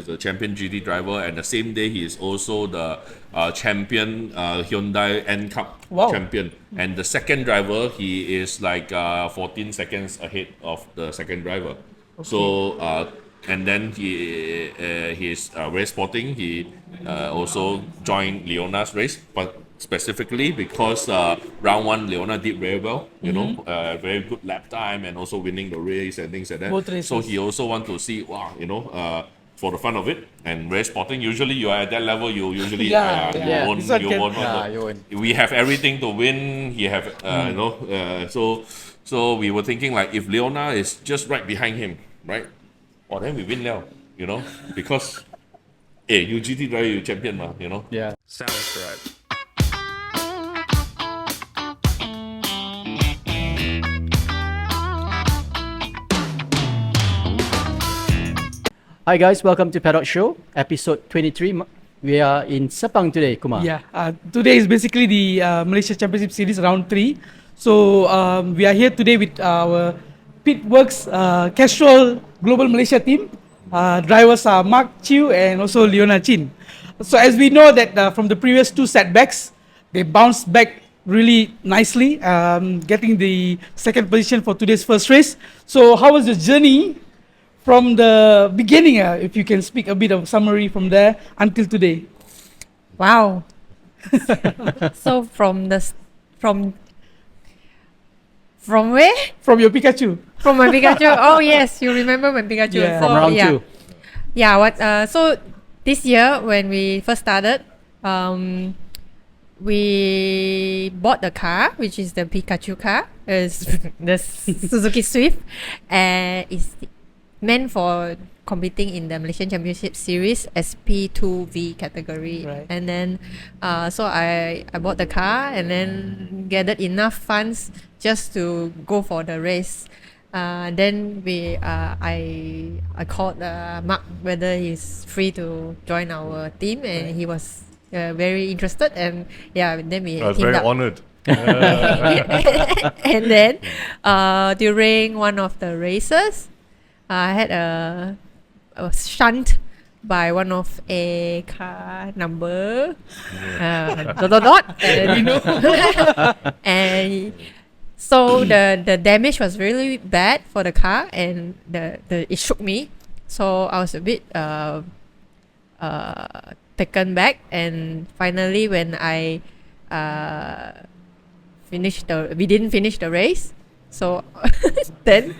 is a champion GT driver, and the same day he is also the champion Hyundai N Cup champion. And the second driver, he is like 14 seconds ahead of the second driver. So and then he's race spotting. He also joined Leona's race, but specifically because round one Leona did very well, very good lap time and also winning the race and things like that. So he also want to see, for the fun of it and race spotting. Usually you are at that level, you usually you won't. We have everything to win. He have so we were thinking like if Leona is just right behind him, right? Or then we win now, because you GT driver, you champion, Yeah. Sounds correct. Hi guys, welcome to Paddock Show, episode 23. We are in Sepang today, Kumar. Yeah, today is basically the Malaysian Championship Series Round 3. So we are here today with our Pitworks Castrol Global Malaysia team. Drivers are Mark Chew and also Leona Chin. So as we know that from the previous two setbacks, they bounced back really nicely, getting the second position for today's first race. So how was the journey from the beginning, if you can speak a bit of summary from there until today? Wow. So from where? From your Pikachu. From my Pikachu. Oh yes, you remember my Pikachu. Yeah. So, From round two. Yeah. So this year when we first started, we bought the car, which is the Pikachu car, is the Suzuki Swift, and it's meant for competing in the Malaysian Championship Series SP2V category. Right. And then so I bought the car and then gathered enough funds just to go for the race. Then I called Mark whether he's free to join our team, and he was very interested, and then we I was teamed very up. honored. And then during one of the races, I had a shunt by one of a car number and, and so the damage was really bad for the car, and it shook me, so I was a bit taken back. And finally when I we didn't finish the race, so then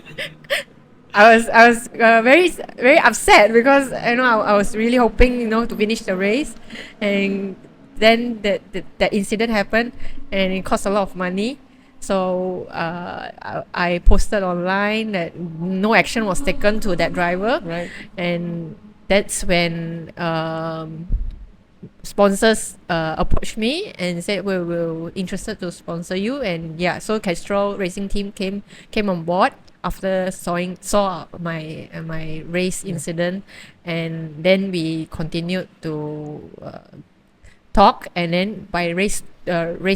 I was very very upset because I was really hoping to finish the race, and then that incident happened and it cost a lot of money. So I posted online that no action was taken to that driver, Right. and that's when sponsors approached me and said we're interested to sponsor you, and so Castrol Racing Team came on board after saw my race incident, and then we continued to talk, and then by race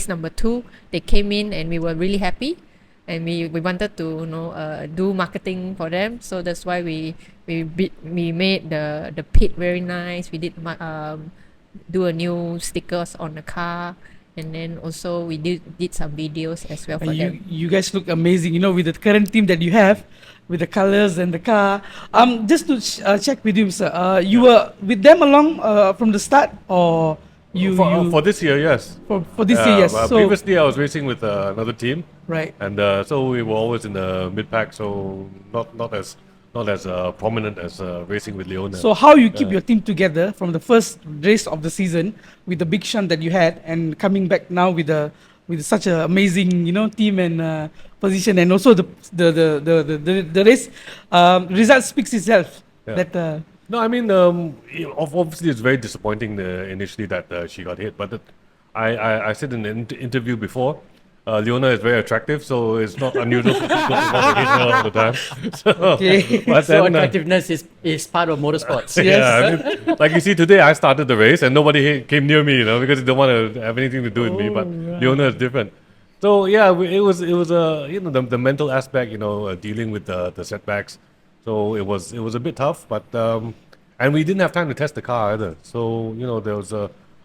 number 2 they came in and we were really happy, and we wanted to do marketing for them. So that's why we made the pit very nice. We did do a new stickers on the car, and then also we did some videos as well for them. You guys look amazing, with the current team that you have, with the colors and the car. Just to check with you, sir, you were with them along from the start, or for this year, yes. For this year, yes. So Previously, I was racing with another team, right. and so we were always in the mid pack, so not as prominent as racing with Leona. So how you keep your team together from the first race of the season with the big shunt that you had, and coming back now with such an amazing team and position, and also the race result speaks itself. Yeah. That No, I mean, obviously it's very disappointing initially that she got hit, but I said in an interview before, Leona is very attractive, so it's not unusual for people to want to hit her all the time. So attractiveness is part of motorsports. Yeah, I mean, like you see today, I started the race and nobody came near me, because they don't want to have anything to do with me. But Leona is different. So yeah, it was the mental aspect, dealing with the setbacks. So it was a bit tough, but and we didn't have time to test the car either. So there was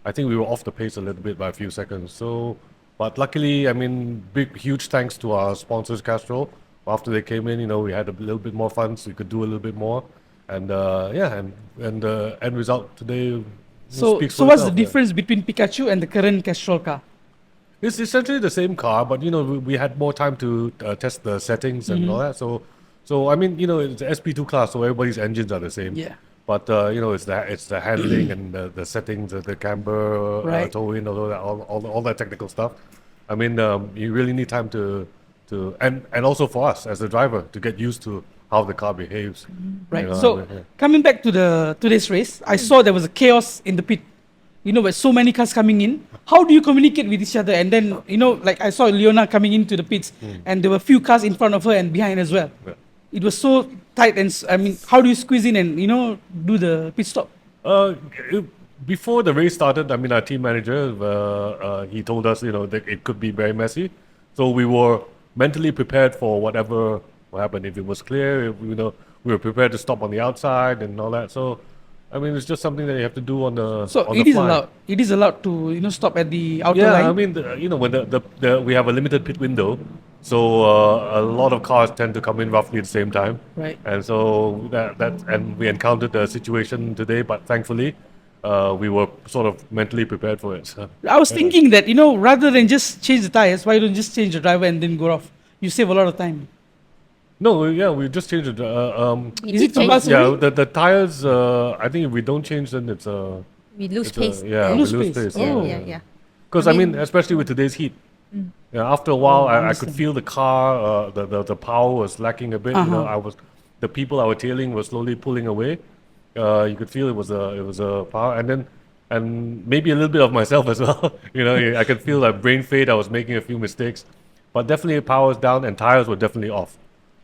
I think we were off the pace a little bit by a few seconds. So, but luckily, I mean, huge thanks to our sponsors, Castrol. After they came in, we had a little bit more fun, so we could do a little bit more. And and the end result today. So speaks for what's the itself, difference between Pikachu and the current Castrol car? It's essentially the same car, but we had more time to test the settings and all that. So I mean, it's the SP2 class, so everybody's engines are the same. Yeah. But it's the handling and the settings, the camber, Right. towing, all that technical stuff. I mean, you really need time to and also for us as a driver to get used to how the car behaves. Right. you know, So coming back to today's race, I saw there was a chaos in the pit. With so many cars coming in. How do you communicate with each other? And then, like I saw Leona coming into the pits, and there were a few cars in front of her and behind as well. Yeah. It was so tight, and I mean, how do you squeeze in and do the pit stop? Before the race started, I mean, our team manager, he told us, that it could be very messy. So we were mentally prepared for whatever will happen. If it was clear, we were prepared to stop on the outside and all that. So, I mean, it's just something that you have to do on the So on it the is fly. allowed. It is allowed to stop at the outer Yeah, line. I mean, when we have a limited pit window, so a lot of cars tend to come in roughly at the same time. Right. And so and we encountered the situation today, but thankfully, we were sort of mentally prepared for it. So. I was thinking that rather than just change the tires, why don't you just change the driver and then go off? You save a lot of time. No, yeah, we just changed it. Is it change- compulsory? Yeah, the tires. I think if we don't change, then it's We lose it's pace. yeah, Lose we lose pace. pace. Yeah, Oh. yeah. Because I I mean, mean- especially with today's heat. Yeah, after a while, I could understand. feel the car, the power was lacking a bit. Uh-huh. The people I was tailing were slowly pulling away. You could feel it was a power, and maybe a little bit of myself as well. I could feel that brain fade. I was making a few mistakes, but definitely power was down and tires were definitely off.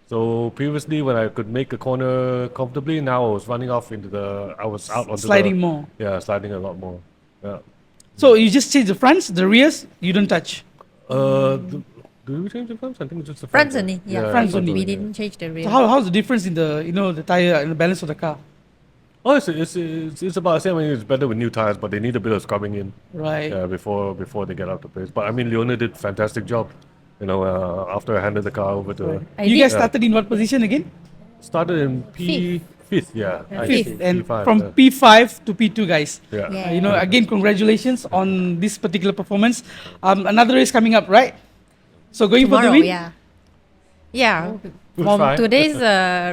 So previously, when I could make a corner comfortably, now I was running off I was out onto Sliding more. Yeah, sliding a lot more. Yeah. So you just change the fronts, the rears, you don't touch. Do we change the fronts? I think it's just the Fronts front. only. Yeah, Fronts only. We didn't change the rear. So how's the difference in the tire and the balance of the car? Oh, it's about the same. I mean, it's better with new tires, but they need a bit of scrubbing in Right. before they get out to pace. But I mean, Leona did fantastic job. After I handed the car over to her. I You did- guys started in what position again? Started in fifth, yeah. I think Fifth. And P5, from yeah. P5 to P2, guys. Yeah. Yeah. Again, congratulations on this particular performance. Another race coming up, right? So going for the Tomorrow, win? yeah. Yeah. We'll From try. today's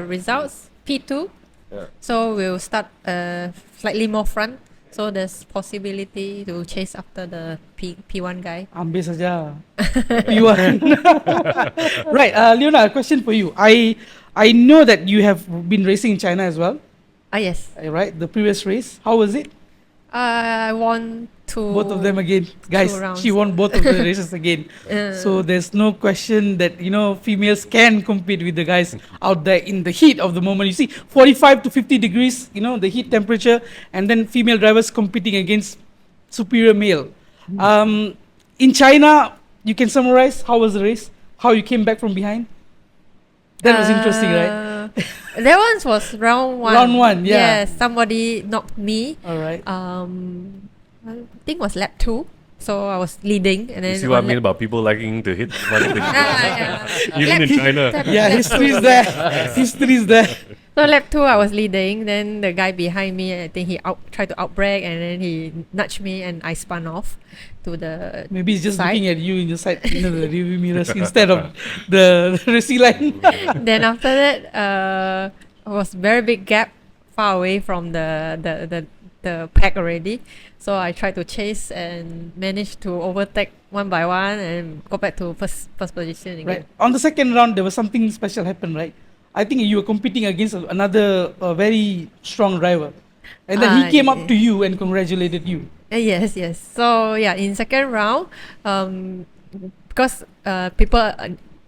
results, P2. Yeah. So we'll start slightly more front. So there's possibility to chase after the P1 guy. Ambil saja. P1. Right, Leona, a question for you. I know that you have been racing in China as well, Yes. right? The previous race. How was it? I won Both of them again. Guys, rounds. she won both of the races again. Uh, So there's no question that females can compete with the guys out there in the heat of the moment. You see 45 to 50 degrees, the heat temperature, and then female drivers competing against superior male. In China, you can summarize how was the race, how you came back from behind. That was interesting, right? That one was round one. Round one, yeah. Yes, somebody knocked me. All right. I think it was lap 2. So I was leading, and then You see what I on mean lap- about people liking to hit running the yeah. even in China. Yeah, history is there. History is there. So lap 2 I was leading, then the guy behind me, I think he tried to outbrake, and then he nudged me and I spun off to the Maybe he's just side. looking at you in the side, the rearview mirrors instead of the racing line. Then after that, it was very big gap far away from the pack already. So I tried to chase and managed to overtake one by one and go back to first position again. Right. On the second round, there was something special happened, right? I think you were competing against another very strong driver, and then he came up to you and congratulated you. Yes. So yeah, in second round, because people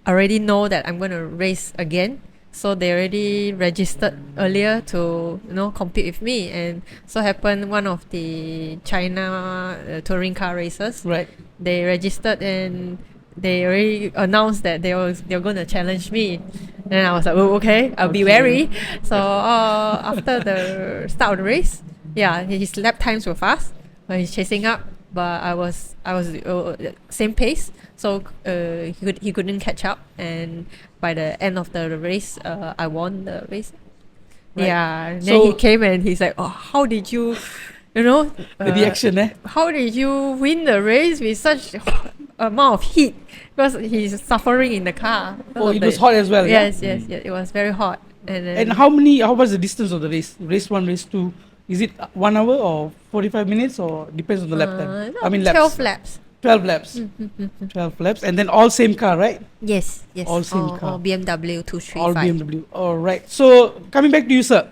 already know that I'm going to race again, so they already registered earlier to compete with me, and so happened one of the China touring car races. Right. They registered, and they already announced that they were going to challenge me. Then I was like, oh, okay, I'll be wary. So after the start of the race, yeah, his lap times were fast when he's chasing up, but I was same pace, so he couldn't catch up, and by the end of the race, I won the race. Right. Yeah, and then So- he came and he's like, oh, how did you, The reaction, how did you win the race with such amount of heat? Because he's suffering in the car. Oh, it was hot as well. Yes, it was very hot. And then And how was the distance of the race? Race 1, race 2. Is it 1 hour or 45 minutes or depends on the lap time? no, I mean 12 laps. laps. 12 laps. 12 laps. And then all same car, right? Yes. All same car. All BMW 235. All BMW. All right. So coming back to you, sir.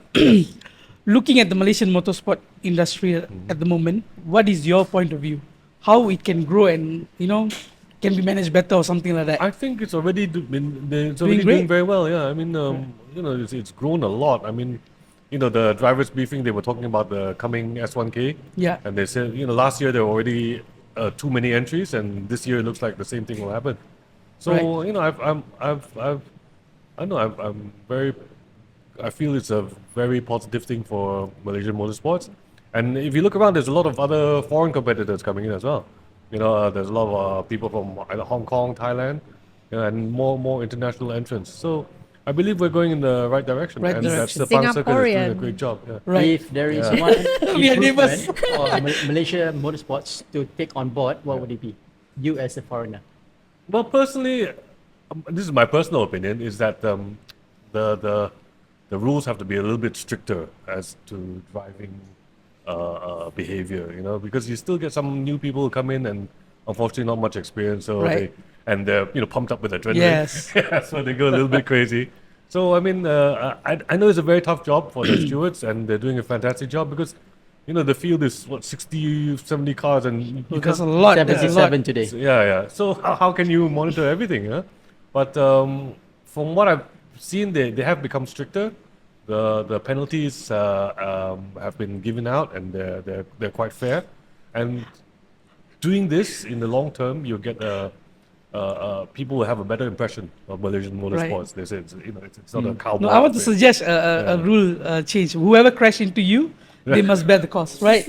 Looking at the Malaysian motorsport industry at the moment, what is your point of view? How it can grow and can be managed better or something like that? I think it's already Doing doing great? very well. Yeah, I mean, it's grown a lot. I mean, the drivers briefing, they were talking about the coming S1K, Yeah. and they said, last year there were already too many entries, and this year it looks like the same thing will happen. So Right. I'm very. I feel it's a very positive thing for Malaysian motorsports, and if you look around, there's a lot of other foreign competitors coming in as well. There's a lot of people from either Hong Kong, Thailand, and more international entrants. So I believe we're going in the right direction, Right and direction. that's the Sepang Circuit is doing a Singaporean. great job. Yeah. Right. If there is Yeah. one We are neighbours. improvement for Malaysia motorsports to take on board, what would it be? You as a foreigner. Well, personally, this is my personal opinion: is that the rules have to be a little bit stricter as to driving behavior. Because you still get some new people who come in and unfortunately not much experience, so Right. they're pumped up with adrenaline. Yes. Yeah, so they go a little bit crazy. So I mean, I know it's a very tough job for the stewards, and they're doing a fantastic job because the field is 60, 70 cars, and you That's a can't lot. That's a lot. 77 today. so, yeah. So how can you monitor everything? Huh? But from what I've seen, they have become stricter. The penalties have been given out, and they're quite fair. And doing this in the long term, you'll get people will have a better impression of Malaysian motorsports. They say it's not a cowboy. No, I want to thing. suggest a rule change. Whoever crash into you, they must bear the cost, right?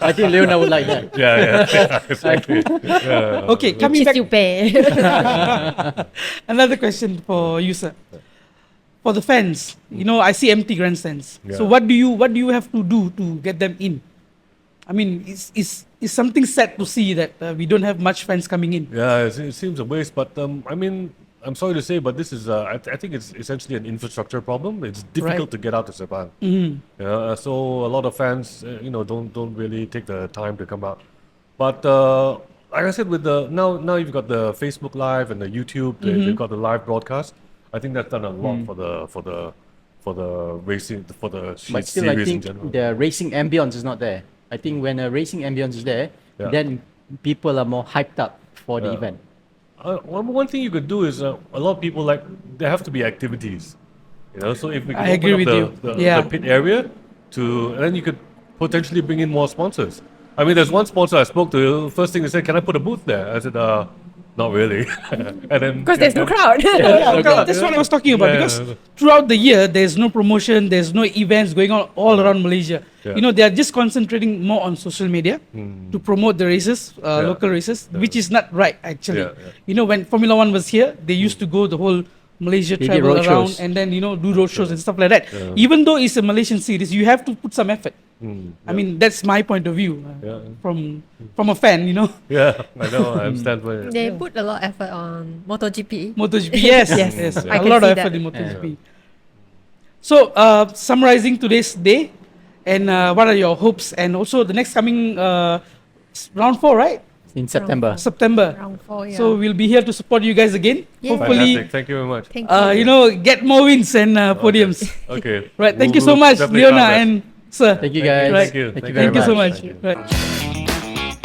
I think Leona would like that. Yeah, exactly. Yeah. Okay, coming back. you pay. Another question for you, sir. For the fans, I see empty grandstands. Yeah. So what do you have to do to get them in? I mean, it's something sad to see that we don't have much fans coming in. Yeah, it seems a waste, but I mean, I'm sorry to say, but this is I think it's essentially an infrastructure problem. It's difficult Right. to get out to Sepang. So a lot of fans, don't really take the time to come out. But like I said, with now you've got the Facebook Live and the YouTube, they've got the live broadcast. I think that's done a lot for the racing, for the But still, I series in think general. the racing ambience is not there. I think when a racing ambience is there, Yeah. then people are more hyped up for the Yeah. event. One thing you could do is a lot of people there have to be activities, So if we I can agree open with up you. Yeah. the pit area and then you could potentially bring in more sponsors. I mean, there's one sponsor I spoke to. First thing they said, "Can I put a booth there?" I said, "Not really." And then Because there's no crowd. That's what I was talking about. Yeah. Because throughout the year, there's no promotion, there's no events going on all around Malaysia. Yeah. They are just concentrating more on social media to promote the races, local races, which is not right actually. Yeah. When Formula One was here, they used to go the whole Malaysia They did travel road around shows. and then do road shows and stuff like that. Yeah. Even though it's a Malaysian series, you have to put some effort. I Yeah. mean, that's my point of view Yeah. from a fan. Yeah, I know. I understand. They put a lot of effort on MotoGP. MotoGP, yes, Yes, yes, I a can lot of see effort that. in MotoGP. So, summarizing today's day, and what are your hopes, and also the next coming round 4, right? In September. September. Round 4, yeah. So we'll be here to support you guys again. Yeah. Hopefully, Fantastic. Thank you very much. Thank you. get more wins and podiums. Okay. Right. Thank you We'll so much, definitely Leona try our and sir. Thank you guys. Right. Thank you. Thank you Thank you so much. much. Thank you. Right.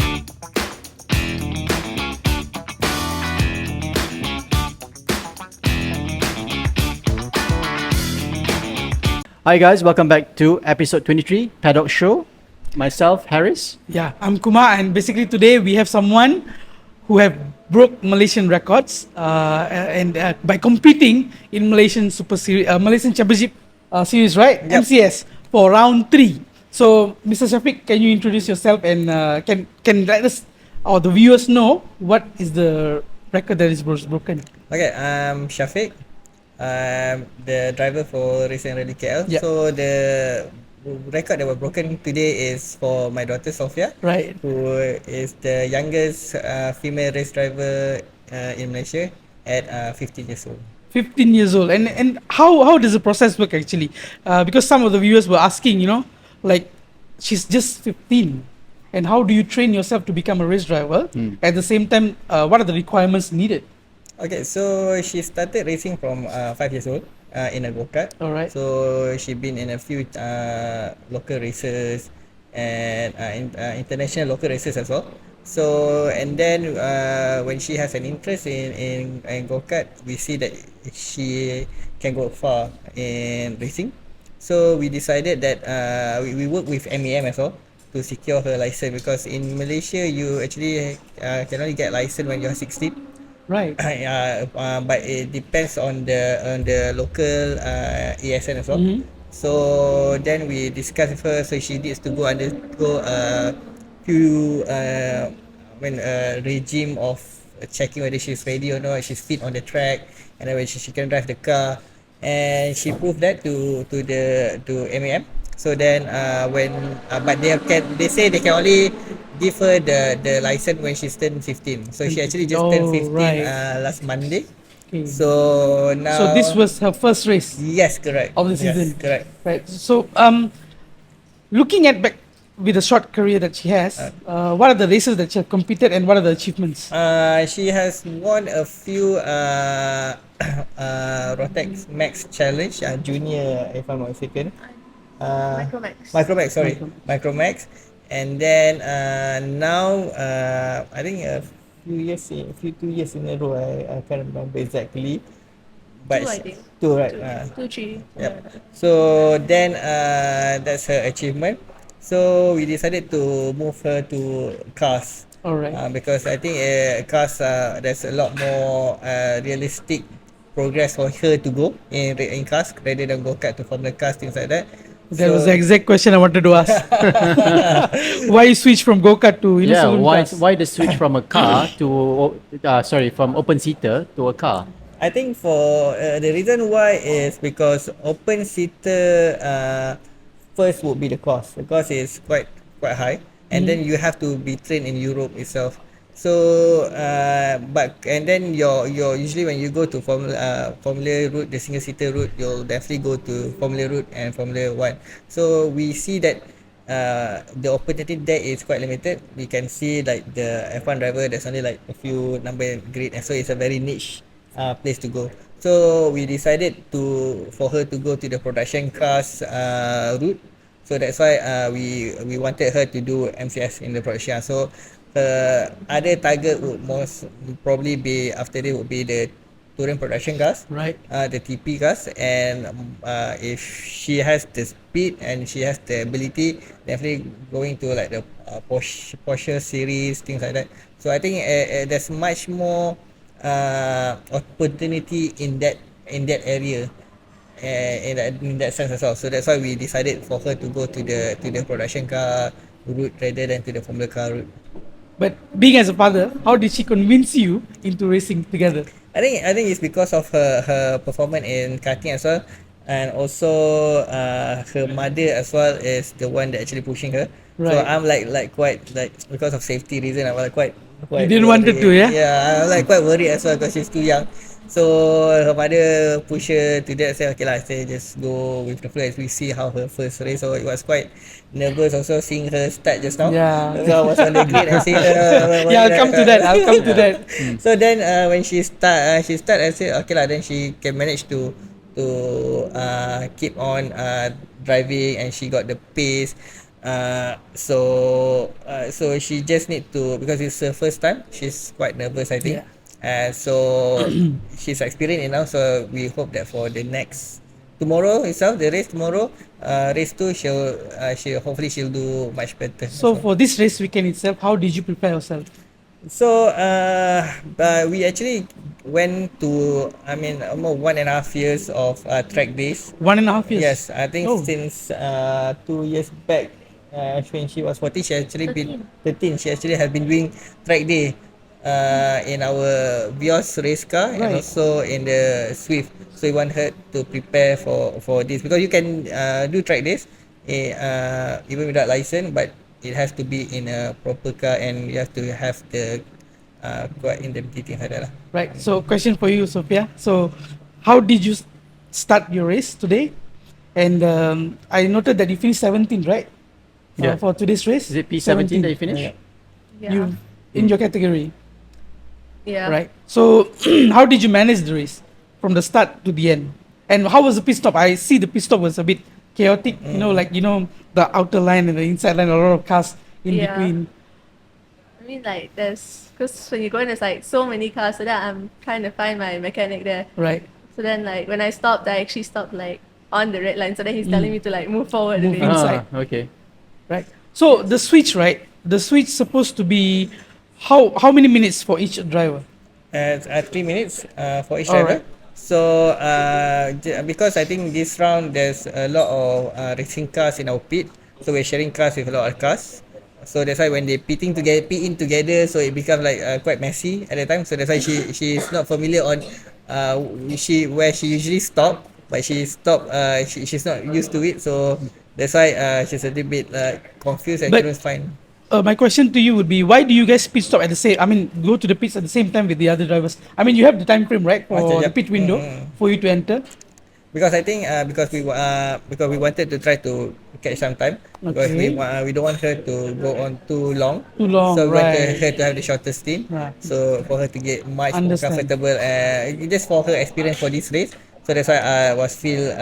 Hi guys, welcome back to episode 23, Paddock Show. Myself, Harris. Yeah, I'm Kumar, and basically today we have someone who have broke Malaysian records and by competing in Malaysian Super Series, Malaysian Championship Series, right? Yep. MCS for round 3. So, Mr. Shafiq, can you introduce yourself and can let us or the viewers know what is the record that is broken? Okay, I'm Shafiq. I'm the driver for Racing Rally KL. Yeah. So the record that was broken today is for my daughter Sophia, Right. who is the youngest female race driver in Malaysia at 15 years old. 15 years old. And how does the process work actually? Because some of the viewers were asking, like she's just 15. And how do you train yourself to become a race driver? At the same time, what are the requirements needed? Okay, so she started racing from 5 years old in a go-kart. All right. So she been in a few local races and international local races as well. So and then when she has an interest in go-kart, we see that she can go far in racing. So we decided that we work with MEM as well to secure her license, because in Malaysia you actually can only get license when you're 16. Right. But it depends on the local ASN as well. So then we discussed with her, so she needs to undergo a few regime of checking whether she's ready or not, she's fit on the track, and then when she can drive the car, and she proved that to MEM. So then but they say they can only give her the license when she's turned 15. So she actually just turned 15 right. Last Monday. Okay. So now. So this was her first race Yes, correct. of the season. Yes, correct. Right. So looking at back with the short career that she has, what are the races that she has competed and what are the achievements? She has won a few Rotex Max Challenge Junior, if I'm not mistaken. Micromax, sorry. Micromax. And then now I think a few 2 years in a row, I can't remember exactly. But Two, I think. Two, right? 2, 3. Yep. So then that's her achievement. So we decided to move her to cars. All right. Because I think cars there's a lot more realistic progress for her to go in cars rather than go-kart to Formula cars, things like that. That was the exact question I wanted to ask. Why you switch from go-kart to saloon cars? why the switch from a car to from open seater to a car? I think for the reason why is because open seater first would be the cost. The cost is quite high, and then you have to be trained in Europe itself. So and then your usually when you go to Formula route, the single seater route, you'll definitely go to Formula route and Formula One. So we see that the opportunity there is quite limited. We can see like the F1 driver, there's only like a few number grid, and so it's a very niche place to go. So we decided for her to go to the production cars route. So that's why we wanted her to do MCS in the production. So other target would most probably be after this would be the touring production cars, Right. the TP cars, and if she has the speed and she has the ability, definitely going to like the Porsche series, things like that. So I think there's much more opportunity in that area, in that sense as well. So that's why we decided for her to go to the production car route rather than to the Formula car route. But being as a father, how did she convince you into racing together? I think it's because of her performance in karting as well, and also her mother as well is the one that actually pushing her. So Right. I'm like quite like, because of safety reason, I'm like quite You didn't want her to, yeah? Yeah, I'm like quite worried as well because she's too young. So her mother push her to that, say okay lah, say just go with the flow as we see how her first race. So it was quite nervous also seeing her start just now. Yeah. So I was on the grid and seeing her. Yeah, I'll come to that. So then when she start and said okay lah, then she can manage to keep on driving, and she got the pace. So she just need to, because it's her first time, she's quite nervous, I think. Yeah. So she's experienced enough, so we hope that for the next tomorrow itself, the race tomorrow, race 2, she'll hopefully she'll do much better. So for this race weekend itself, how did you prepare yourself? So we actually went to, almost 1.5 years of track days. 1.5 years. Yes, I think Oh. since 2 years back, when she was 14, she actually been 13. She actually has been doing track day in our Vios race car and Right. also in the Swift. So we want her to prepare for this because you can do track days even without license, but it has to be in a proper car and you have to have the quite indemnity things like that lah. Right. So, question for you, Sophia. So, how did you start your race today? And I noted that you finished 17th, right? Yeah. For today's race. Is it P17 that you finished? Yeah. You in your category, Yeah. right? So, how did you manage the race from the start to the end? And how was the pit stop? I see the pit stop was a bit chaotic. The outer line and the inside line, a lot of cars in Yeah. between. I mean, like, because when you go in, there's like so many cars, so that I'm trying to find my mechanic there. Right. So then, like, when I stopped, I actually stopped like on the red line. So then he's telling me to like move forward a Move bit. inside. Okay. Right. So the switch, right? The switch supposed to be how many minutes for each driver? 3 minutes for each Alright. driver. So because I think this round there's a lot of racing cars in our pit, so we're sharing cars with a lot of cars. So that's why when they pit in together, so it becomes like quite messy at the time. So that's why she's not familiar on where she usually stop, but she's not used to it. So that's why she's a little bit confused and But- couldn't find. My question to you would be, why do you guys pit stop at the same? I mean, go to the pits at the same time with the other drivers. I mean, you have the time frame, right, for Okay, the yep. pit window for you to enter. Because I think because we wanted to try to catch some time because Okay. we don't want her to go on too long. Too long, So we want right. her to have the shortest stint. Right. So for her to get much more Understand. comfortable, just for her experience for this race. So that's why I was still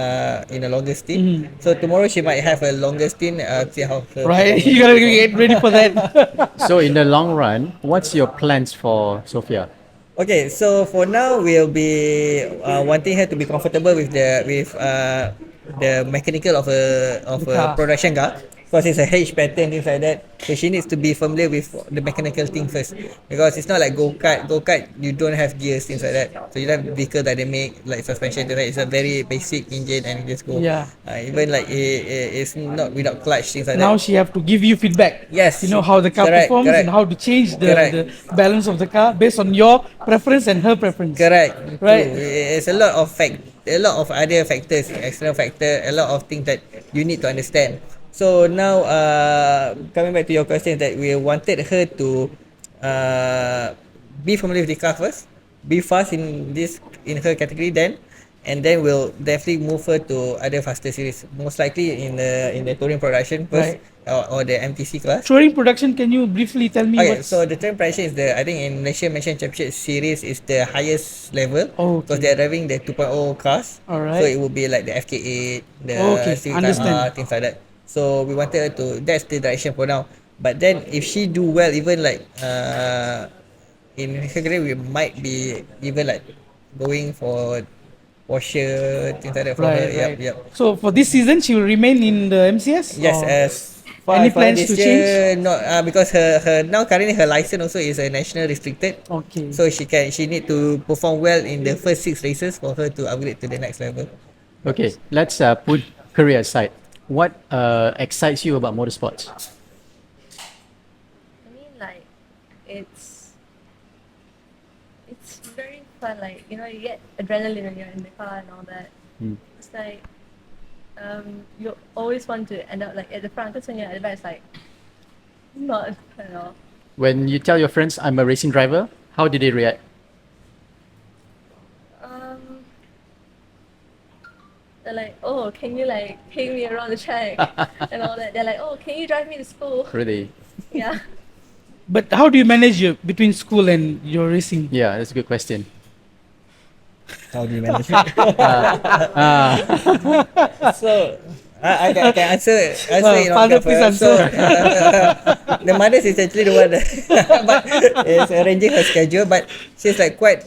in a longer stint. So tomorrow she might have a longer stint. See how her Right, performance you gotta get ready for that. So in the long run, what's your plans for Sophia? Okay, so for now we'll be wanting her to be comfortable with the mechanical of The car. a production car because it's a H pattern things like that. So she needs to be familiar with the mechanical thing first because it's not like go-kart. Go-kart you don't have gears things like that. So you have vehicle dynamic like suspension. It's a very basic engine and you just go. Yeah. Even like it's not without clutch things like Now that. she have to give you feedback. Yes. You know how the car Correct, performs correct. and how to change Correct. the balance of the car based on your preference and her preference. Correct. Right. True. It's a lot of other factors, external factor, a lot of things that you need to understand. So now, coming back to your question, that we wanted her to be familiar with the car first, be fast in her category, and then we'll definitely move her to other faster series. Most likely in the touring production first, or the MTC class. Touring production, can you briefly tell me Okay, what's so the touring production is I think in Malaysian Championship Series is the highest level because Okay. they're driving the 2.0 cars. Alright. So it will be like the FK8, the Okay, Civic understand. Type R, things like that. So we wanted her to. That's the direction for now. But then if she do well, even like in her career, we might be even like going for Porsche, things like that for her. right. Yep. So for this season, she will remain in the MCS? Yes, or- as Any for plans this to year, not because her now currently her license also is a national restricted. Okay. So she need to perform well in the first 6 races for her to upgrade to the next level. Okay, let's put career aside. What excites you about motorsports? I mean, like, it's very fun. Like, you get adrenaline when you're in the car and all that. It's like you always want to end up like at the front because when you're at the back, it's like not at all. When you tell your friends I'm a racing driver, how did they react? They're like, oh, can you like take me around the track and all that? They're like, oh, can you drive me to school? Really? Yeah. But how do you manage between school and your racing? Yeah, that's a good question. How do you manage it? So I can answer it on Father, behalf of please her. So answer. the mother is actually the one that but is arranging her schedule. But she's like quite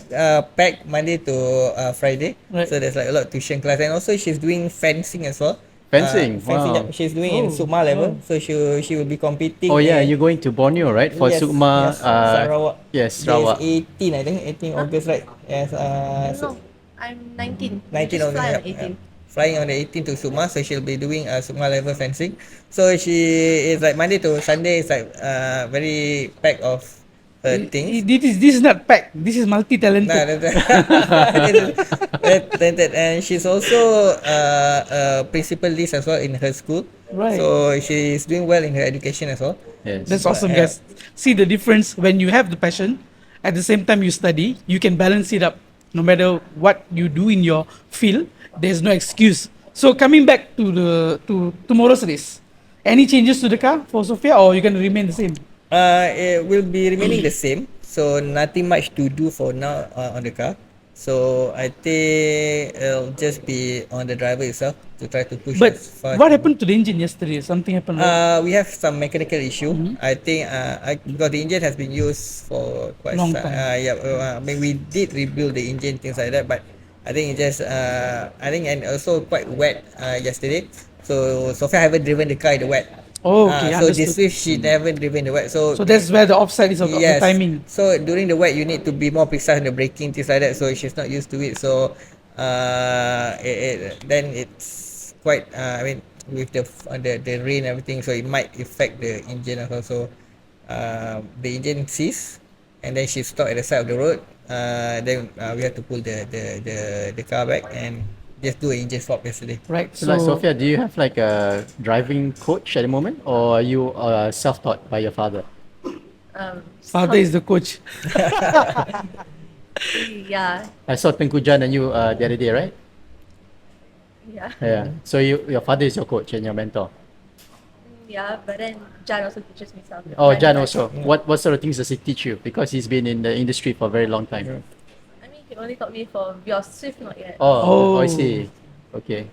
packed Monday to Friday. Right. So there's like a lot of tuition class, and also she's doing fencing as well. Fencing, fencing wow. that she's doing in Sukma level. So she will be competing. Oh yeah, in- you're going to Borneo, right? For yes, Sukma. yes, Sarawak. Yes, There's Sarawak. 18, I think 18 August, right? Yes. No, I'm 19. 19 Just August. fly on Yeah, 18. yeah. Flying on the 18th to Sukma, so she'll be doing Sukma level fencing. So she is like Monday to Sunday is like very packed of her things. This is not packed. This is multi-talented. Nah, talented, and she's also a principal list as well in her school. Right. So she's doing well in her education as well. Yes. That's awesome, Yeah. guys. See the difference when you have the passion, at the same time you study, you can balance it up. No matter what you do in your field, there's no excuse. So coming back to tomorrow's race, any changes to the car for Sophia, or you can remain the same? It will be remaining the same. So nothing much to do for now on the car. So I think it'll just be on the driver itself to try to push But as far. what happened to the engine yesterday? Something happened. Right? We have some mechanical issue. I think because the engine has been used for quite Long some time. I mean, we did rebuild the engine, things like that, but I think it just I think, and also quite wet yesterday. So Sophia haven't driven the car in the wet. Oh, okay, So understood. this week she never driven the wet. So That's where the offside is of the yes. timing. So during the wet, you need to be more precise in the braking, things like that. So she's not used to it. So then it's quite. I mean, with the rain and everything, so it might affect the engine as well. So the engine seized, and then she stopped at the side of the road. Then we had to pull the car back and just do an engine swap yesterday. Right. So, like Sophia, do you have like a driving coach at the moment, or are you self-taught by your father? Father is the coach. Yeah, I saw Tengku Jan and you the other day, right? yeah, Yeah. So your father is your coach and your mentor. yeah. But then Jan also teaches me some. Oh, Jan also. What sort of things does he teach you? Because he's been in the industry for a very long time. I mean, he only taught me for your Swift, not yet. Oh, I Oh. see. Okay.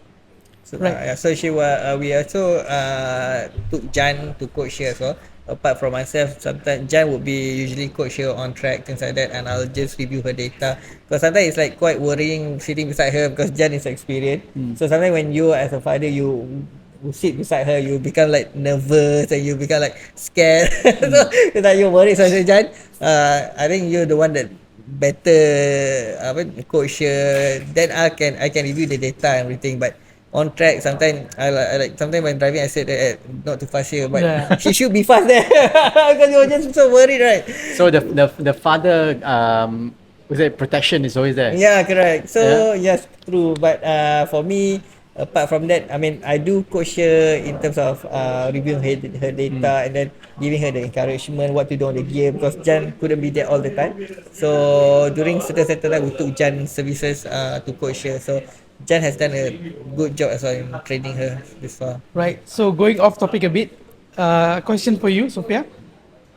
So, Right. so we also took Jan to coach her as well. Apart from myself, sometimes Jan would be usually coach her on track, things like that, and I'll just review her data. Because sometimes it's like quite worrying sitting beside her because Jan is experienced. So sometimes when you as a father you sit beside her, you become like nervous and you become like scared. So it's like you're worried. So I say, Jan, I think you're the one that better coach her. Then I can review the data and everything, but on track sometimes I like sometimes when driving I said that not too fast here, but Yeah. she should be fast there because you're just so worried, right? So the father was it protection is always there. Yeah, correct. So yes, true. But for me, apart from that, I mean, I do coach her in terms of reviewing her data and then giving her the encouragement what to do on the gear because Jan couldn't be there all the time. So during certain time, we took Jan services to coach her. So Jan has done a good job as well in training her this far. Right. So going off topic a bit, question for you, Sophia.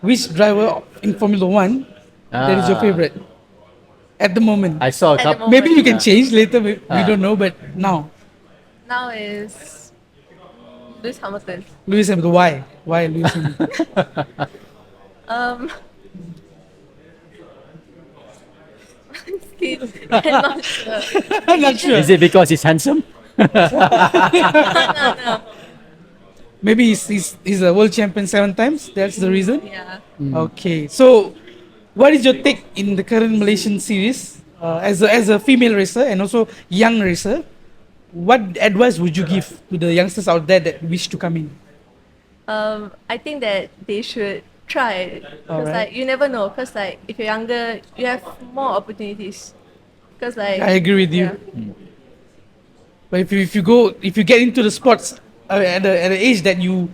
Which driver in Formula One that is your Ah. favorite at the moment? I saw a At the couple. moment. Maybe you can change later. We don't know, but now Now is Lewis Hamilton. Lewis Hamilton. Why? Why Lewis Hamilton? Um, I'm not sure. I'm not sure. Is it because he's handsome? No. Maybe he's a world champion 7 times. That's the reason. Yeah. Okay. So, what is your take in the current Malaysian series as a female racer and also young racer? What advice would you give to the youngsters out there that wish to come in? I think that they should try because Alright. like you never know because like if you're younger you have more opportunities because like I agree with you. yeah. But if you get into the sports at an age that you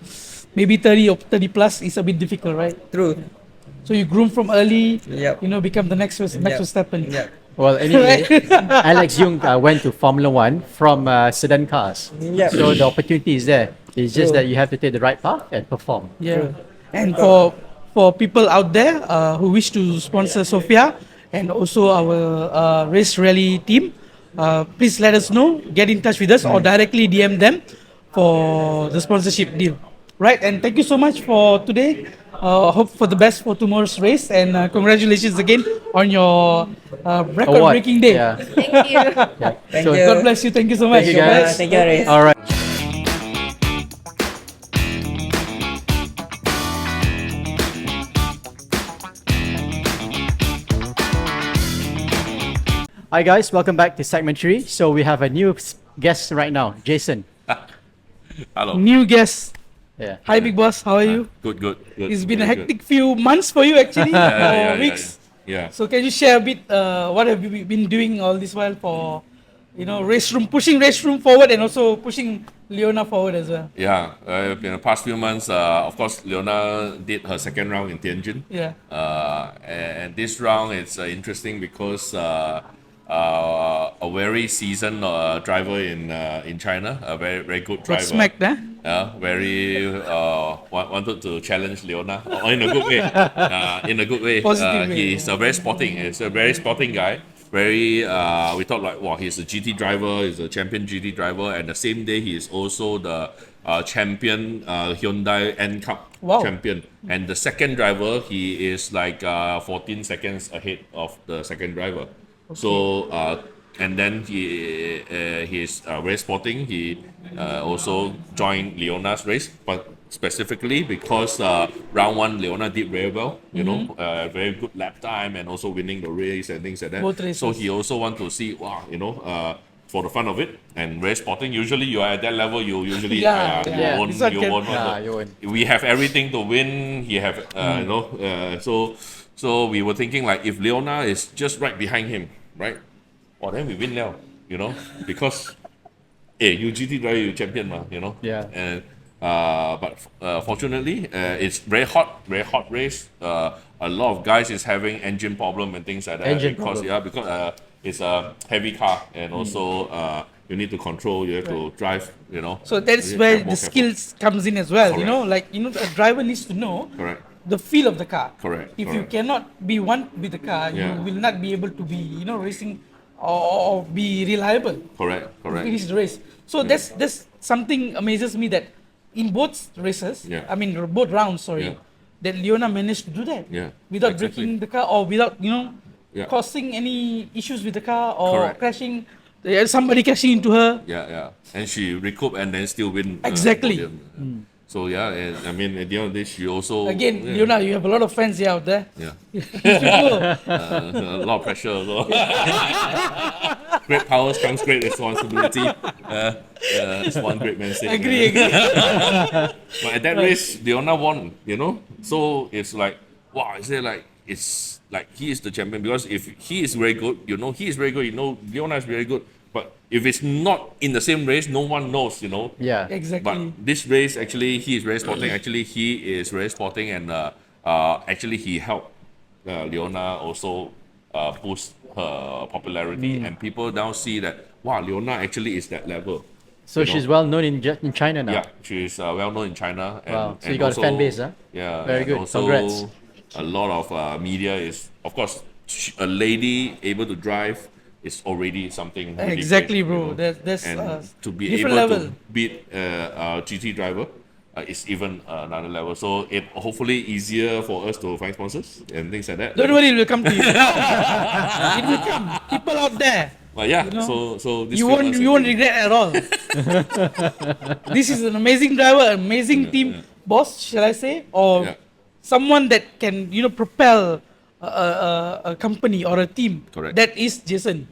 maybe 30 or 30 plus, it's a bit difficult, right? True. So you groom from early, Yep. become the next Verstappen. Yeah. Well, anyway, Alex Jung went to Formula One from sedan cars. Yep. So the opportunity is there. It's just True. that you have to take the right path and perform. Yeah. And for people out there who wish to sponsor Sophia and also our race rally team, please let us know. Get in touch with us or directly DM them for the sponsorship deal. Right. And thank you so much for today. Hope for the best for tomorrow's race and congratulations again on your record-breaking day. Yeah. Thank you. Yeah. Thank So- you. God bless you. Thank you so much. Thank you, guys. Thank you, Aris. All right. Hi guys, welcome back to segment 3. So we have a new guest right now, Jason. Hello. New guest. Yeah. Hi, Big Boss. How are you? Good. It's been a Very hectic few months for you actually, or Yeah. weeks. Yeah. So can you share a bit? What have you been doing all this while for, pushing race room forward and also pushing Leona forward as well? Yeah, in the past few months, of course, Leona did her second round in Tianjin. Yeah. And this round is interesting because a very seasoned driver in China, a very good driver. Got smacked, eh? Very wanted to challenge Leona in a good way. In a good way. Positive way. He's a very sporting. He's a very sporting guy. Very. We thought like, wow, he's a GT driver. He's a champion GT driver, and the same day he is also the champion Hyundai N Cup Wow. champion. And the second driver, he is like 14 seconds ahead of the second driver. So and then he's very sporting. He also joined Leona's race, but specifically because round 1 Leona did very well, very good lap time and also winning the race and things like that. Both races. So he also want to see, wow, for the fun of it, and very sporting. Usually you are at that level, you usually Yeah. you won't, This one you can- won't want Yeah, to- you won't. we have everything to win. He have so we were thinking like if Leona is just right behind him, right? Well, then we win now, because you GT driver, you champion, Yeah. And but fortunately, it's very hot race. A lot of guys is having engine problem and things like that Engine because problem. because it's a heavy car and also you need to control, you have to drive, So that's You where have more the careful. skills comes in as well. Correct. A driver needs to know Correct. the feel of the car. Correct, If you correct. cannot be one with the car, Yeah. you will not be able to be, racing or be reliable. Correct. Finish the race. So that's something amazes me that in both races, Yeah. I mean both rounds, sorry, Yeah. that Leona managed to do that Yeah, without exactly. breaking the car or without Yeah. causing any issues with the car or Correct. crashing, somebody crashing into her. Yeah. And she recoup and then still win. Exactly. Podium. So yeah, and, I mean at the end of the day, she also Again, yeah, Leona, you have a lot of fans here out there. Yeah. People, A lot of pressure also. Great powers comes great responsibility. It's one great man saying. agree. But at that race, Leona won, So it's like, wow, it's like he is the champion because if he is very good, he is very good, Leona is very good. But if it's not in the same race, no one knows, Yeah. Exactly. But this race, actually, he is very sporting. Actually, he is very sporting, and actually, he helped Leona also boost her popularity, and people now see that wow, Leona actually is that level. So she's well known in China now. Yeah, she is well known in China. And, Wow. So and you got also, a fan base, huh? Yeah, Very and good. Also, Congrats. a lot of media is, of course, a lady able to drive is already something. Really Exactly, great, bro. That's and to be different able level. to beat a GT driver is even another level. So it hopefully easier for us to find sponsors and things like that. Don't worry, it will come to you. It will come. People out there, But yeah, know, so this you few won't months you I won't think- regret at all. This is an amazing driver, amazing team boss, shall I say, or Yeah. someone that can propel a company or a team. Correct. That is Jason.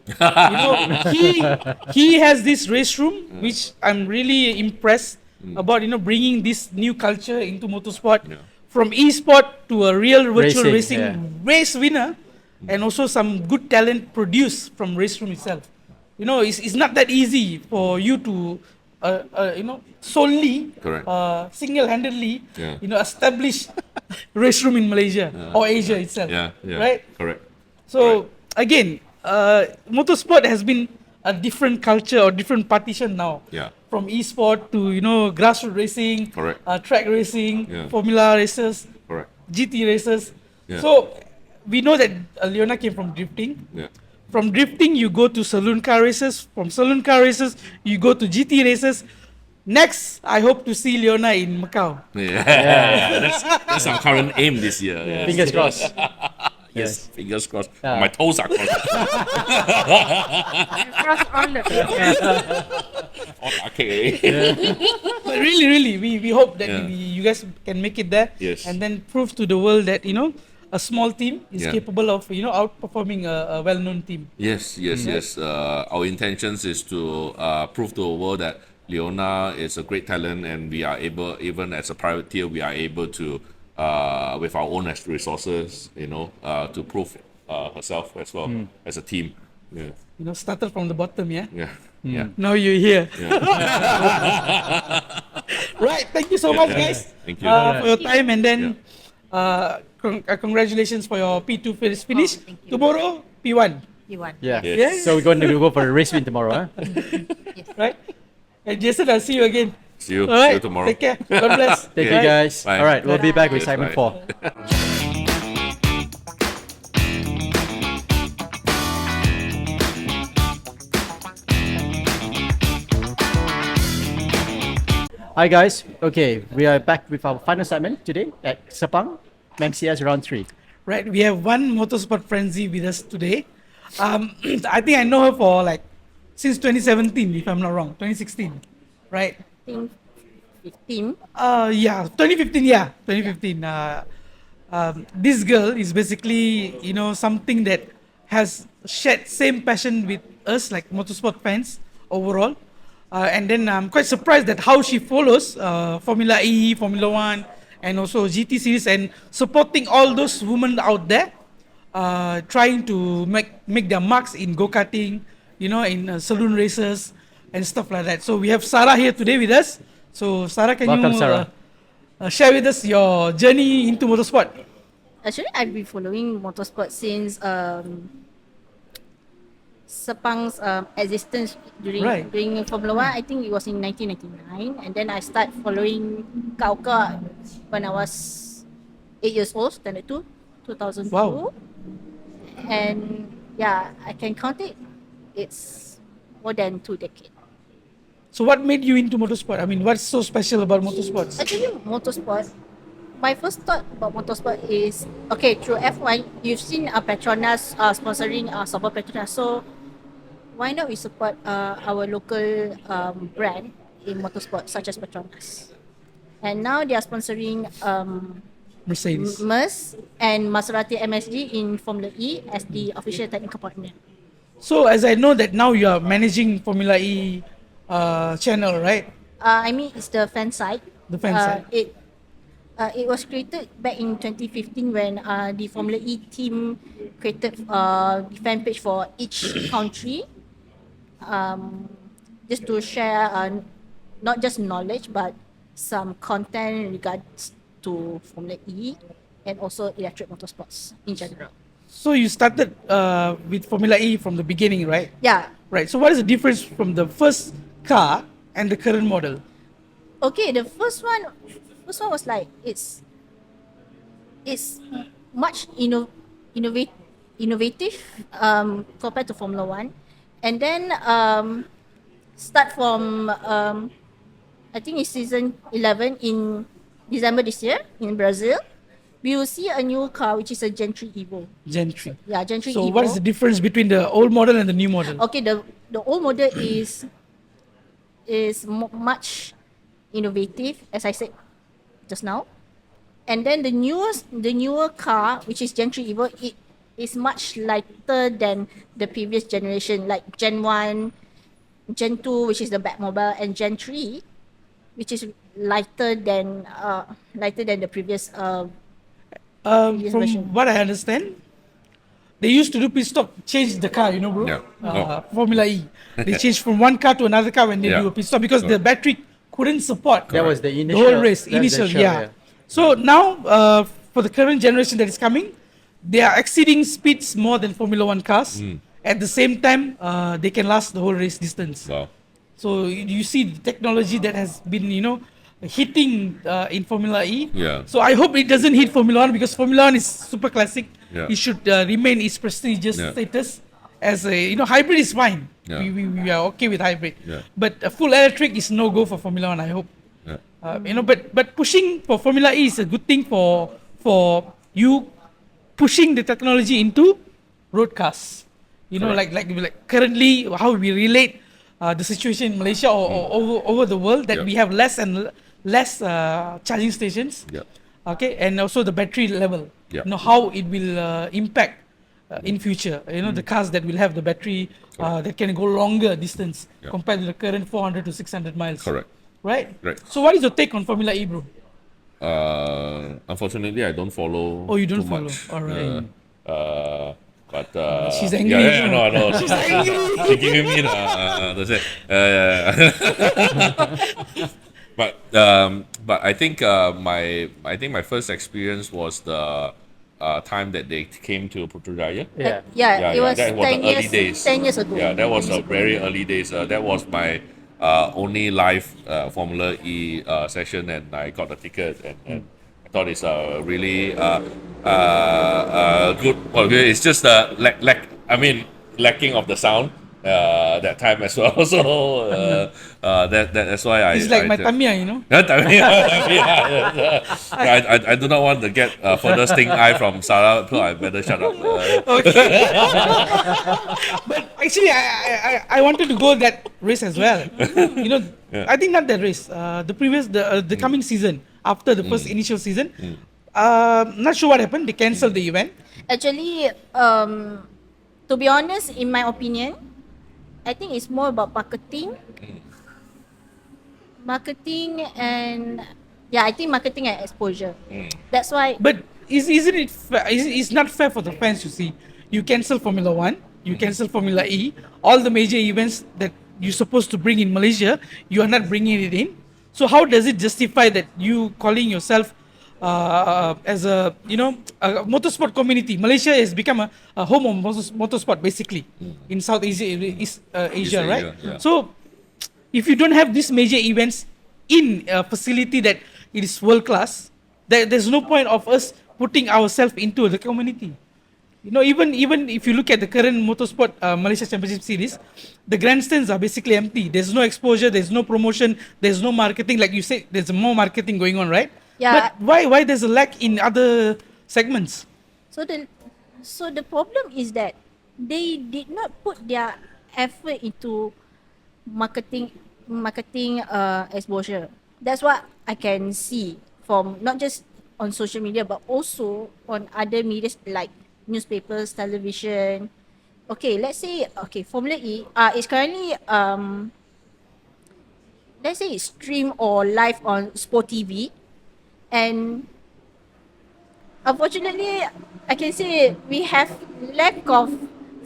He has this race room, which I'm really impressed about. Bringing this new culture into motorsport, Yeah. from e-sport to a real virtual Racing, racing race winner, and also some good talent produced from race room itself. It's not that easy for you to solely Correct. single-handedly Yeah. establish race room in Malaysia or Asia itself. Yeah, Right? correct. So again, motorsport has been a different culture or different partition now. Yeah. From e-sport to grassroots racing, Correct. track racing, Yeah. formula races, Correct. GT races. Yeah. So we know that Leona came from drifting. Yeah. From drifting, you go to saloon car races. From saloon car races, you go to GT races. Next, I hope to see Leona in Macau. Yeah. That's our current aim this year. Yes. Fingers crossed. Yes. Fingers crossed. Yeah. My toes are crossed. Cross on the On the arcade. But really, we hope that Yeah. you guys can make it there, Yes. and then prove to the world that a small team is Yeah. capable of outperforming a well-known team. Yes. Our intentions is to prove to the world that Leona is a great talent, and we are able, even as a private tier, we are able to, with our own resources, to prove herself as well as a team. Yeah. Started from the bottom, yeah. Yeah. Now you're here. Yeah. Right. Thank you so much, guys. Thank you. For your time, and then congratulations for your P2 finish. thank you. Tomorrow, P1. You want? Yeah. Yes. So we're going to go for a race win tomorrow, huh? Right? And Jason, I'll see you again. See you. All right. See you tomorrow. Take care. God bless. Thank Okay. you, guys. Bye. All right, we'll be back with Yes, segment bye. 4. Hi guys, okay, we are back with our final segment today at Sepang MCS Round 3. Right, we have one motorsport frenzy with us today. I think I know her for since 2017, if I'm not wrong, 2016, right? think 15. Yeah, 2015. Yeah, 2015. This girl is basically something that has shared same passion with us, like motorsport fans overall. And then I'm quite surprised at how she follows Formula E, Formula One, and also GT series, and supporting all those women out there, trying to make their marks in go-karting, in saloon races and stuff like that. So we have Sarah here today with us. So Sarah, can Welcome, you Sarah. Share with us your journey into motorsport? Actually, I've been following motorsport since Sepang's existence during Right. Formula One. I think it was in 1999, and then I started following Kauka when I was 8 years old, standard 2, 2002. Wow. And yeah, I can count it. It's more than 2 decades. So what made you into motorsport? I mean, what's so special about motorsports? Actually, motorsport. My first thought about motorsport is through F1. You've seen Petronas sponsoring Super Petronas, so why not we support our local brand in motorsport such as Petronas? And now they are sponsoring Mercedes. MERS and Maserati MSG in Formula E as the official technical partner. So as I know that now you are managing Formula E channel, right? I mean, it's the fan side. The fan side. It was created back in 2015 when the Formula E team created the fan page for each country, just to share not just knowledge but some content in regards to Formula E and also electric motorsports in general. So you started with Formula E from the beginning, right? Yeah. Right. So what is the difference from the first car and the current model? Okay, the first one was like it's much innovative compared to Formula One, and then start from I think it's season 11 in December this year in Brazil. We will see a new car which is a Gentry Evo. Gentry. Yeah, Gentry So Evo. what is the difference between the old model and the new model? Okay, the old model is much innovative, as I said just now, and then the newer car, which is Gentry Evo, it is much lighter than the previous generation, like Gen 1, Gen 2, which is the Batmobile, and Gen 3, which is lighter than the previous From version. what I understand, they used to do pit stop, change the car, bro. Yeah. Formula E. They changed from one car to another car when they Yeah. do a pit stop because the battery couldn't support That was the the initial. whole race. that's the Initial, show, yeah. So now, for the current generation that is coming, they are exceeding speeds more than Formula One cars. At the same time, they can last the whole race distance. Wow. So you see the technology that has been, hitting in Formula E. Yeah. So I hope it doesn't hit Formula One because Formula One is super classic. Yeah. It should remain its prestigious Yeah. status as a, hybrid is fine. Yeah. We are okay with hybrid. Yeah. But a full electric is no go for Formula One, I hope. Yeah. But pushing for Formula E is a good thing for you pushing the technology into road cars. Correct. Like currently how we relate the situation in Malaysia or over the world that Yeah. we have less and less charging stations. Yeah. Okay, and also the battery level. Yeah. You know how it will impact in future. You know the cars that will have the battery that can go longer distance Yeah. compared to the current 400 to 600 miles. Correct. Right. Right. So what is your take on Formula E, bro? Unfortunately, I don't follow. Oh, you don't too follow. much. All right. But She's angry, Yeah, you I know. know. She's angry. She's giving me the. But I think my first experience was the time that they came to Putrajaya. Yeah. It was that was 10 the early years, days. 10 years ago. Yeah, that was the very early days. That was my only live Formula E session, and I got a ticket, and I thought it's a really good. Well, it's just lacking of the sound that time as well. So that's why It's like my Tamiya, you know. I do not want to get further sting eye from Sarah, so I better shut up. But actually, I wanted to go that race as well. You know, I think not that race. The coming season after the first initial season. Not sure what happened. They cancelled the event. Actually, to be honest, in my opinion, I think it's more about marketing. Marketing and I think marketing and exposure. That's why. But isn't it fair? It's not fair for the fans. You see, you cancel Formula One, you cancel Formula E, all the major events that you're supposed to bring in Malaysia, you are not bringing it in. So how does it justify that you calling yourself as a motorsport community? Malaysia has become a home of motorsport basically in South Asia, Asia, right? Yeah. So if you don't have these major events in a facility that it is world class, there's no point of us putting ourselves into the community. You know, even if you look at the current motorsport Malaysia Championship Series, the grandstands are basically empty. There's no exposure, there's no promotion, there's no marketing. Like you said, there's more marketing going on, right? Yeah. But why there's a lack in other segments? So the problem is that they did not put their effort into marketing exposure. That's what I can see from not just on social media but also on other medias like newspapers, television. Okay, let's say Formula E is currently let's say it's streamed or live on Sport TV, and unfortunately I can say we have lack of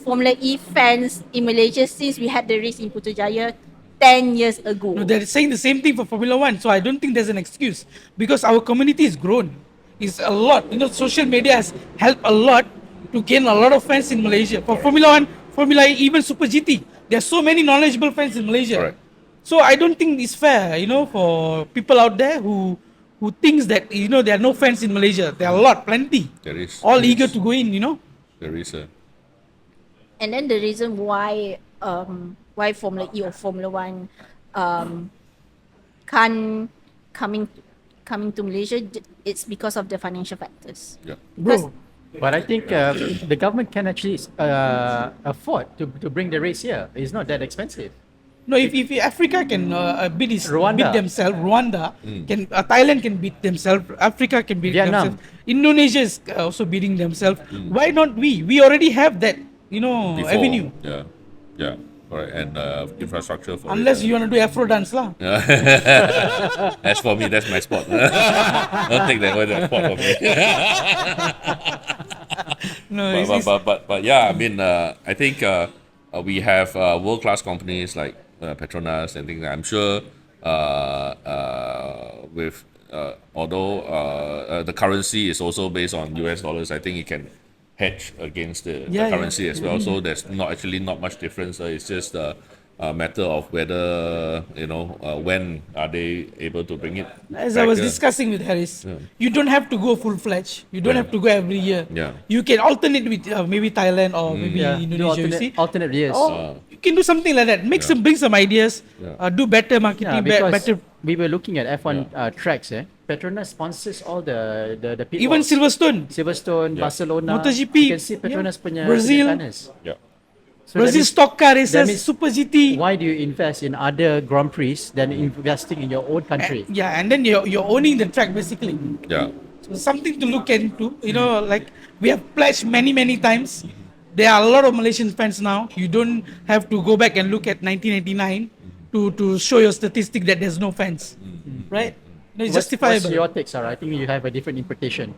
Formula E fans in Malaysia since we had the race in Putrajaya 10 years ago. No, they're saying the same thing for Formula One, so I don't think there's an excuse because our community is grown. It's a lot. You know, social media has helped a lot to gain a lot of fans in Malaysia. For Formula One, Formula E, even Super GT, there are so many knowledgeable fans in Malaysia. Correct. So I don't think it's fair, you know, for people out there who thinks that, you know, there are no fans in Malaysia. There are a lot, plenty. There is. All There eager is. to go in, you know. There is a. And then the reason why Formula E or Formula One can't coming to Malaysia, it's because of the financial factors. Yeah. Bro, But I think the government can actually afford to bring the race here. It's not that expensive. no, if Africa can beat Rwanda. themselves, Rwanda can, Thailand can beat themselves, Africa can beat Vietnam. themselves, Indonesia is also beating themselves. Why not we? We already have that, you know, Before, avenue. Yeah. Correct. And infrastructure for Unless it. you want to do Afro dance lah. As for me, that's my sport. Don't take that word as sport for me. No, it's But yeah, I mean, I think we have world-class companies like Petronas and things. I'm sure with although the currency is also based on US dollars, I think it can hedge against the currency as well. So there's not much difference. It's just a matter of whether when are they able to bring it. As back, I was discussing with Harris, you don't have to go full-fledged. You don't have to go every year. Yeah. You can alternate with maybe Thailand or maybe Do Indonesia. You see? alternate years. Oh, you can do something like that. Bring some ideas. Do better marketing. Better. We were looking at F1 tracks. Petronas sponsors all the pit Even walls. Silverstone, Barcelona. MotoGP, You can see Petronas punya Brazil. banners. Yeah. So Brazil stock car races, that means- Super GT. Why do you invest in other Grand Prix than investing in your own country? And then you're owning the track basically. Yeah. So something to look into. You know, like we have pledged many times. There are a lot of Malaysian fans now. You don't have to go back and look at 1989 to show your statistic that there's no fans, right? No, it's What's justifiable. your take, Sarah? I think you have a different interpretation.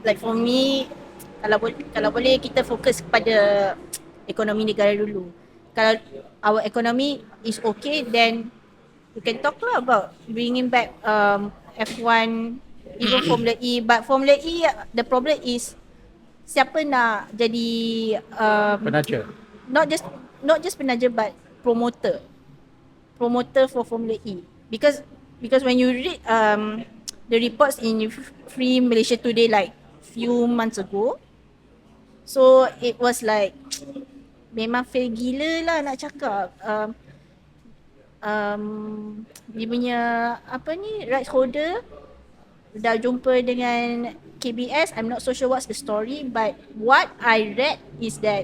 Like for me, kalau boleh kita fokus kepada ekonomi negara dulu. Kalau our economy is okay, then we can talk lah about bringing back F1, even Formula E. But Formula E, the problem is siapa nak jadi Penaja. not just penaja but promoter for Formula E, because when you read the reports in Free Malaysia Today like few months ago, so it was like memang fail gila lah nak cakap. Dia punya apa ni, rights holder dah jumpa dengan KBS. I'm not so sure what's the story, but what I read is that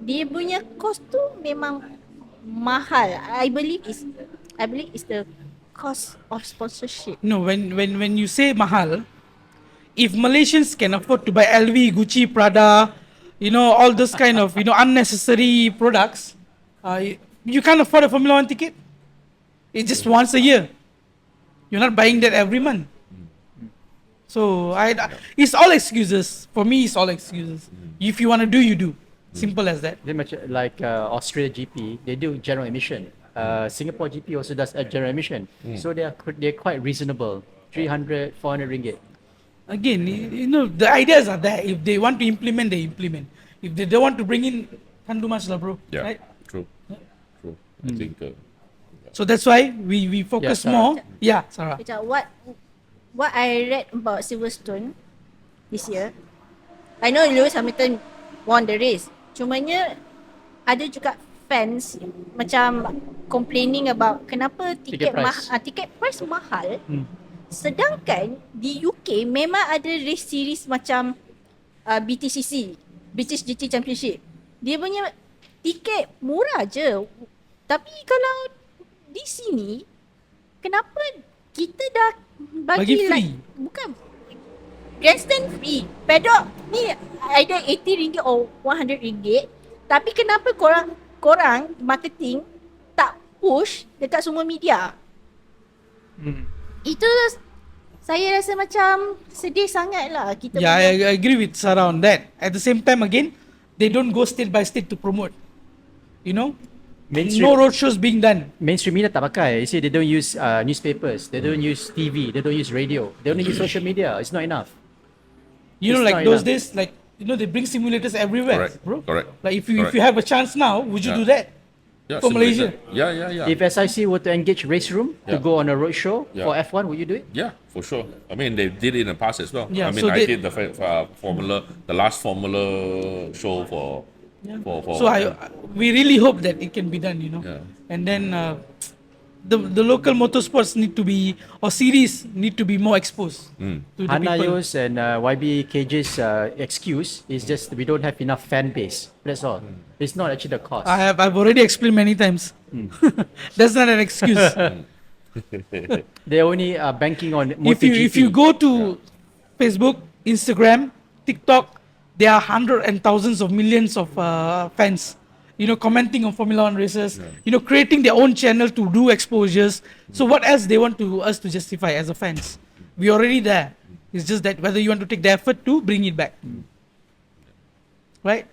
dia punya cost tu memang mahal. I believe is the cost of sponsorship. No, when you say mahal, if Malaysians can afford to buy LV, Gucci, Prada, you know, all those kind of, you know, unnecessary products, you can't afford a Formula 1 ticket. It's just once a year. You're not buying that every month. So it's all excuses. For me, it's all excuses. If you want to do, you do. Simple as that. They much like Australia GP, they do general admission. Singapore GP also does a general admission. So they're quite reasonable. 300, 400 ringgit. Again, you know, the ideas are there. If they want to implement, they implement. If they don't want to bring in, can't do much lah, bro. Yeah, Right? true. I think. So that's why we focus Sarah. more. Yeah, Sarah. Macam what I read about Silverstone this year, I know Lewis Hamilton won the race. Cumanya ada juga fans macam complaining about kenapa Ticket tiket price mahal. Sedangkan di UK memang ada race series macam BTCC, British GT Championship. Dia punya tiket murah je. Tapi kalau di sini, kenapa kita dah Bagi bagi free? like, bukan grandstand free, paddock ni either RM80 or RM100. Tapi kenapa korang marketing tak push dekat semua media? Itu saya rasa macam sedih sangat lah kita Yeah, punya. I agree with Sarah on that. At the same time, again, they don't go state by state to promote. You know, no road shows being done. Mainstream media tak pakai. You see, they don't use newspapers, they don't use TV, they don't use radio, they only use social media. It's not enough. You know, It's like not those enough. days, like, you know, they bring simulators everywhere, Correct. bro. Correct. Like if you Correct. have a chance now, would you Yeah. do that? Yeah, For Malaysia? Yeah. If SIC were to engage Race Room to Yeah. go on a road show Yeah. for F1, would you do it? Yeah, for sure. I mean, they did it in the past as well. Yeah, I mean, so I they- did the the last Formula show for. So we really hope that it can be done, you know. Yeah. And then the local motorsports need to be, or series need to be more exposed to the Hana people. Yos and YBKJ's excuse is just we don't have enough fan base. That's all. It's not actually the cost. I've already explained many times. That's not an excuse. They're only banking on If you go to Facebook, Instagram, TikTok, there are hundreds and thousands of millions of fans, you know, commenting on Formula One races, you know, creating their own channel to do exposures. So what else they want us to justify as a fans? We're already there. It's just that whether you want to take the effort to bring it back, right?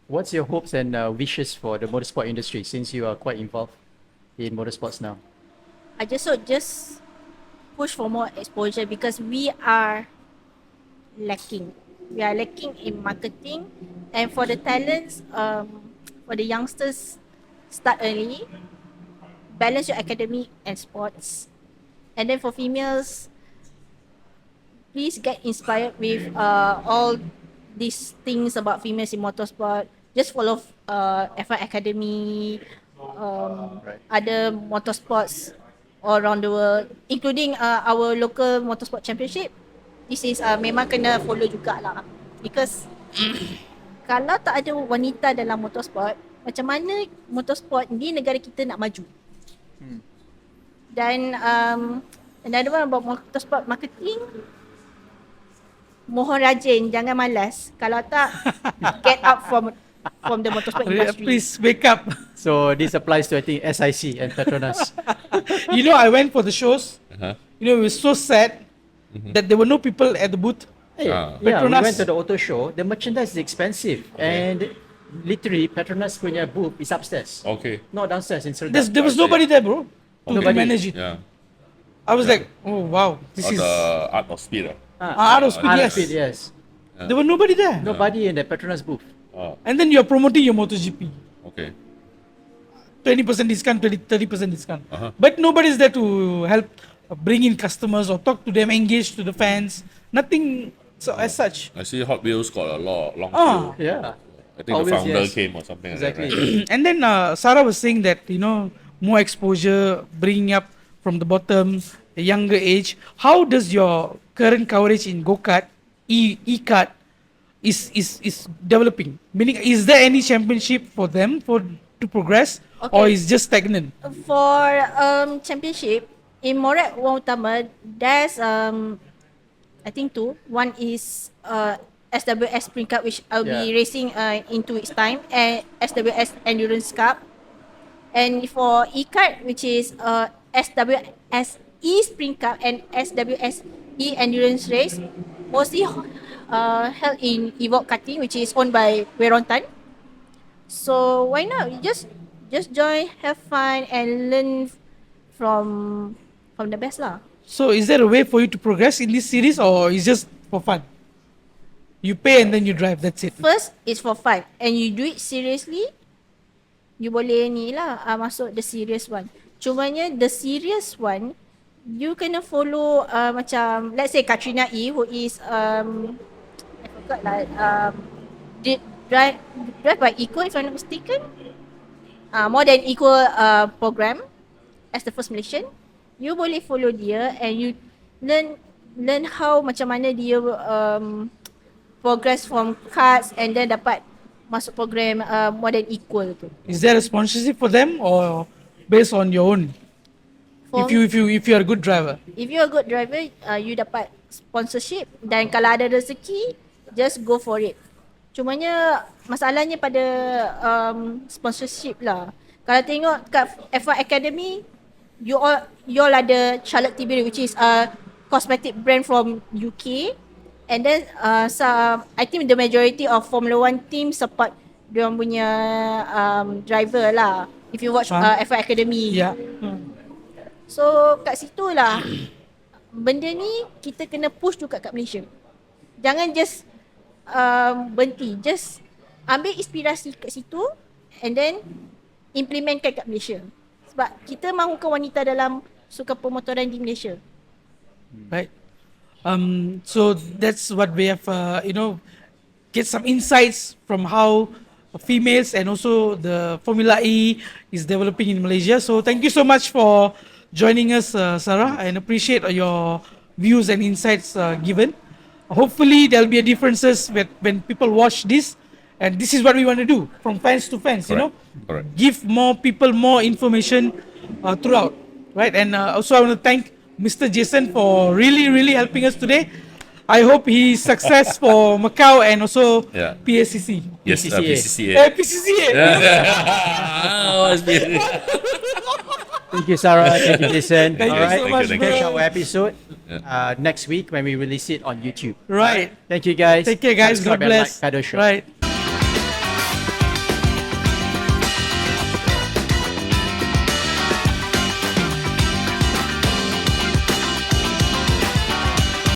What's your hopes and wishes for the motorsport industry since you are quite involved in motorsports now? I just push for more exposure because we are lacking. We are lacking in marketing, and for the talents, for the youngsters, start early, balance your academic and sports, and then for females, please get inspired with all these things about females in motorsport. Just follow F1 Academy, other motorsports all around the world, including our local motorsport championship. This is memang kena follow jugalah, because kalau tak ada wanita dalam motorsport, macam mana motorsport di negara kita nak maju? Dan Another one about motorsport marketing. Mohon rajin, jangan malas. Kalau tak, get out from the motorsport industry. Please wake up. So this applies to I think SIC and Petronas. You know, I went for the shows. Uh-huh. You know, it was so sad that there were no people at the booth. Hey, Ah. yeah, we Petronas. went to the auto show. The merchandise is expensive, and literally Petronas punya booth is upstairs, Okay. not downstairs in Serdang. There was nobody there, bro, to Nobody. manage it. Yeah. I was like, oh wow, this Or is the art of speed. out of speed. Out of Yes, speed, yes. there were nobody there. Nobody in the Petronas booth. And then you're promoting your MotoGP. Okay. 20% discount, 30% discount. Uh-huh. But nobody's there to help bring in customers or talk to them, engage to the fans. Nothing so as such. I see Hot Wheels got a long Ah. queue. Yeah. I think Always, the founder yes. came or something Exactly. like that, right? And then Sarah was saying that, you know, more exposure, bringing up from the bottom, a younger age. How does your current coverage in go-kart, e-kart is developing? Meaning, is there any championship for them to progress, or Okay. is just stagnant? For championship, in Morat Wang Utama, there's I think two. One is SWS Sprint Cup, which I'll be racing in 2 weeks time, and SWS Endurance Cup. And for e-kart, which is SWS Sprint Cup and SWS Endurance Race, mostly held in Evoque Karting, which is owned by Werontan. So why not? You just join, have fun, and learn from the best lah. So, is there a way for you to progress in this series, or is just for fun? You pay and then you drive. That's it. First, it's for fun, and you do it seriously. You boleh ni lah masuk the serious one. Cumanya the serious one, you kena follow macam let's say Katrina E, who is I forgot lah, did drive by Equal, if I'm not mistaken. More than Equal program as the first Malaysian. You boleh follow dia and you learn how macam mana dia progress from cards and then dapat masuk program more than Equal tu. Is there a sponsorship for them, or based on your own? For- If you are a good driver. If you're a good driver, you dapat sponsorship, dan kalau ada rezeki, just go for it. Cumanya masalahnya pada sponsorship lah. Kalau tengok kat F1 Academy, you all ada Charlotte Tilbury, which is a cosmetic brand from UK. And then I think the majority of Formula 1 team support diorang punya driver lah. If you watch F1 Academy. Yeah. So kat situ lah benda ni kita kena push juga kat Malaysia. Jangan just berhenti, just ambil inspirasi kat situ and then implementkan kat Malaysia. Sebab kita mahukan wanita dalam sukan pemotoran di Malaysia. Right. So that's what we have, get some insights from how females and also the Formula E is developing in Malaysia. So thank you so much for joining us, Sarah, and appreciate your views and insights given. Hopefully there'll be a differences when people watch this, and this is what we want to do from fans to fans, you know. Correct. Give more people more information throughout, right? And also I want to thank Mr. Jason for really helping us today. I hope he's success for Macau and also PSCC. Yes, PCCA. PCCA. PCCA. Oh, it's been- Thank you, Sarah. Thank you, Jason. Thank you Alright, so much, thank catch bro. our episode next week when we release it on YouTube. Right. Thank you, guys. Take care, guys. God Subscribe and bless. like Kado Show. Right.